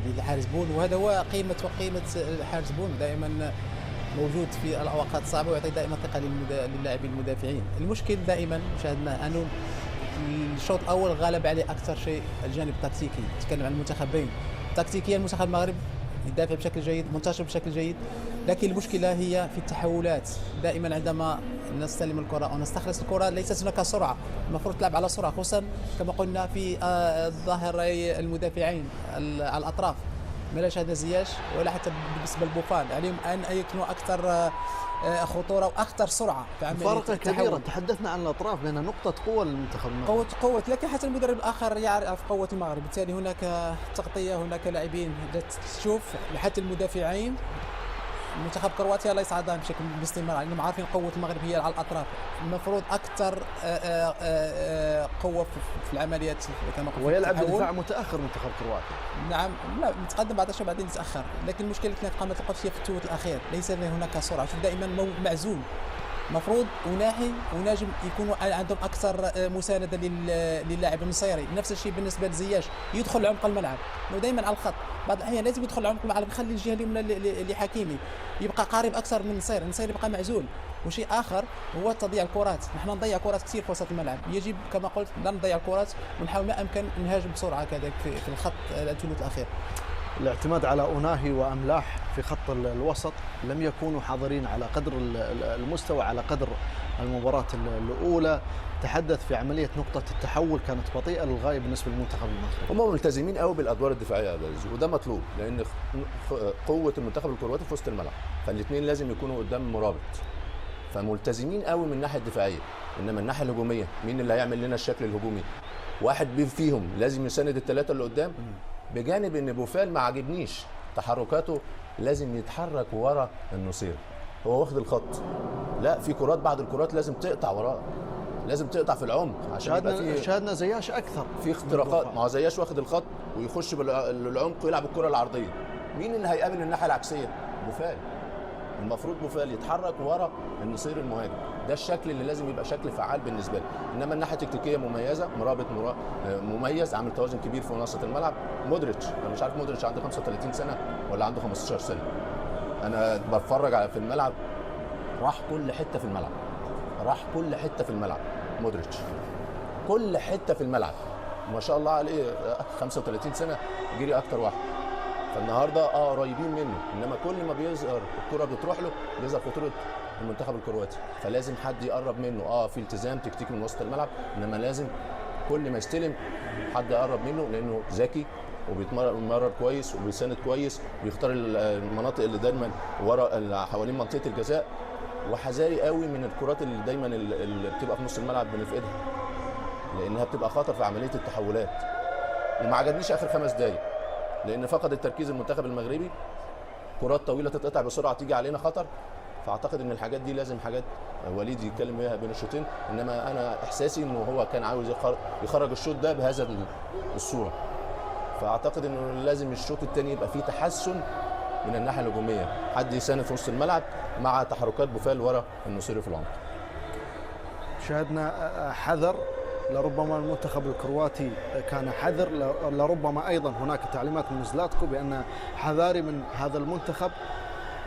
للحارس بون، وهذا هو قيمة الحارس بون، دائما موجود في الأوقات الصعبة ويعطي دائما ثقة للاعبين المدافعين. المشكل دائما شاهدنا أنه الشوط الأول غالب عليه أكثر شيء الجانب التكتيكي. نتكلم عن المنتخبين تكتيكيا، المنتخب المغرب يدافع بشكل جيد، منتشر بشكل جيد، لكن المشكلة هي في التحولات. دائما عندما نستلم الكرة أو نستخلص الكرة ليست هناك سرعة، المفروض تلعب على سرعة، خصوصا كما قلنا في ظاهري المدافعين على الأطراف، ما شاهدنا زياش ولا حتى بالنسبة لبوفال، عليهم أن يكونوا أكثر خطورة وأكثر سرعة. فرق كبيرة. تحدثنا عن الأطراف بأنها نقطة قوة للمنتخب المغربي، قوة، لكن حتى المدرب الآخر يعرف قوة المغرب، بالتالي هناك تغطية، هناك لاعبين تشوف حتى المدافعين. منتخب كرواتيا لا يصعدان بشكل باستمرار لأنهم عارفين قوة المغرب هي على الأطراف، المفروض أكثر قوة في العمليات كما قلت، ويلعب بدفاع متأخر منتخب كرواتيا. نعم، لا متقدم بعد شوي بعدين يتأخر، لكن المشكلة كما قلت هي في الثلث الأخير، ليس هناك سرعة، شوف دائما معزول. مفروض وناحي وناجم يكونوا عندهم اكثر مسانده للاعب النصيري. نفس الشيء بالنسبه لزياش، يدخل عمق الملعب، لو دائما على الخط، بعض الاحيان لازم يدخل عمق الملعب، يخلي الجهه اليمنى لحكيمي، يبقى قريب اكثر من النصيري يبقى معزول. وشيء اخر هو تضييع الكرات، نحن نضيع كرات كثير في وسط الملعب، يجب كما قلت لا نضيع الكرات ونحاول ما امكن نهاجم بسرعه كذلك في الخط الثلث الاخير. الاعتماد على أوناهي وأملاح في خط الوسط لم يكونوا حاضرين على قدر المستوى، على قدر المباراة الأولى. تحدث في عملية نقطة التحول كانت بطيئة للغاية بالنسبة للمنتخب المغربي. هم ملتزمين قوي بالأدوار الدفاعية وده مطلوب، لأن قوة المنتخب الكرواتي في وسط الملعب، فالاثنين لازم يكونوا قدام مرابط، فملتزمين قوي من الناحية الدفاعية. إنما الناحية الهجومية مين اللي هيعمل لنا الشكل الهجومي؟ واحد فيهم لازم يساند الثلاثة اللي قدام، بجانب ان بوفال ما عجبنيش تحركاته، لازم يتحرك ورا النصير، هو واخد الخط، لا في كرات بعض الكرات لازم تقطع وراه، لازم تقطع في العمق عشان يبقى في شاهدنا زياش اكثر في اختراقات. ما هو زياش واخد الخط ويخش بالعمق ويلعب الكره العرضيه. مين اللي هيقابل الناحيه العكسيه؟ بوفال. المفروض بوفال يتحرك ورا النصير المهاجم، ده الشكل اللي لازم يبقى شكل فعال بالنسبه له. انما الناحيه التكتيكيه مميزه، مرابط مميز، عامل توازن كبير في وسط الملعب. مودريتش، انا مش عارف مودريتش عنده 35 سنه ولا عنده 15 سنه، انا بتفرج على في الملعب، راح كل حته في الملعب، راح كل حته في الملعب. مودريتش كل حته في الملعب ما شاء الله عليه، 35 سنه جري اكتر واحد. فالنهارده قريبين منه، انما كل ما بيظهر الكره بتروح له بيظهر خطوره المنتخب الكرواتي، فلازم حد يقرب منه. في التزام تكتيكي من وسط الملعب، انما لازم كل ما يستلم حد يقرب منه، لانه ذكي وبيتمرر كويس وبيساند كويس وبيختار المناطق اللي دايما ورا حوالين منطقه الجزاء، وحذاري قوي من الكرات اللي دايما اللي بتبقى في نص الملعب بنفقدها، لانها بتبقى خطر في عمليه التحولات. وما عجبنيش اخر 5 دقائق، لان فقد التركيز المنتخب المغربي، كرات طويله تتقطع بسرعه تيجي علينا خطر. فاعتقد ان الحاجات دي لازم حاجات وليد يتكلم فيها بين الشوطين، انما انا احساسي انه هو كان عاوز يخرج الشوط ده بهذا الصوره. فاعتقد انه لازم الشوط الثاني يبقى فيه تحسن من الناحيه الهجوميه، حد يساند في وسط الملعب مع تحركات بوفال ورا النصيري في العمق. شاهدنا حذر، لربما المنتخب الكرواتي كان حذر، لربما ايضا هناك تعليمات من زلاتكو بان حذاري من هذا المنتخب.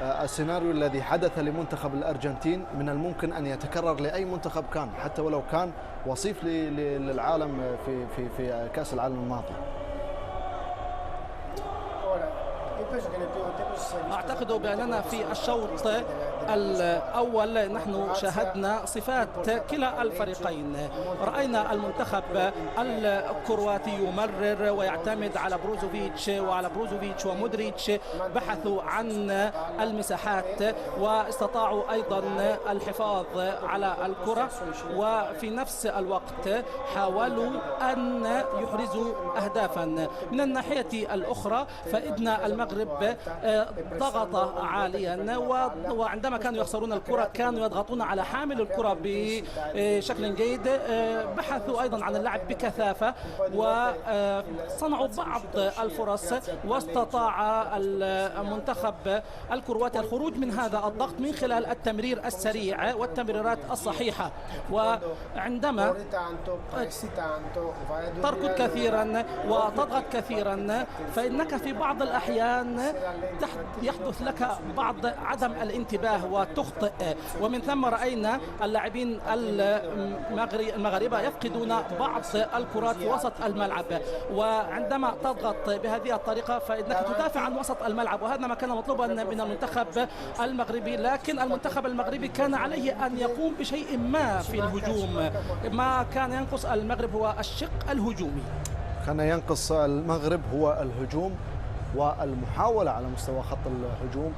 السيناريو الذي حدث لمنتخب الارجنتين من الممكن ان يتكرر لاي منتخب كان، حتى ولو كان وصيف للعالم في كاس العالم الماضي. أعتقد بأننا في الشوط الأول نحن شاهدنا صفات كلا الفريقين. رأينا المنتخب الكرواتي يمرر ويعتمد على بروزوفيتش ومودريتش، بحثوا عن المساحات واستطاعوا أيضا الحفاظ على الكرة، وفي نفس الوقت حاولوا أن يحرزوا أهدافا. من الناحية الأخرى فإن المغرب ضغط عاليا، وعندما عندما كانوا يخسرون الكرة كانوا يضغطون على حامل الكرة بشكل جيد. بحثوا أيضا عن اللعب بكثافة وصنعوا بعض الفرص، واستطاع المنتخب الكرواتي الخروج من هذا الضغط من خلال التمرير السريع والتمريرات الصحيحة. وعندما تركض كثيرا وتضغط كثيرا فإنك في بعض الأحيان يحدث لك بعض عدم الانتباه وتخطئ، ومن ثم رأينا اللاعبين المغاربة يفقدون بعض الكرات في وسط الملعب. وعندما تضغط بهذه الطريقة فإنك تدافع عن وسط الملعب، وهذا ما كان مطلوبا من المنتخب المغربي. لكن المنتخب المغربي كان عليه أن يقوم بشيء ما في الهجوم. ما كان ينقص المغرب هو الشق الهجومي. كان ينقص المغرب هو الهجوم والمحاولة على مستوى خط الهجوم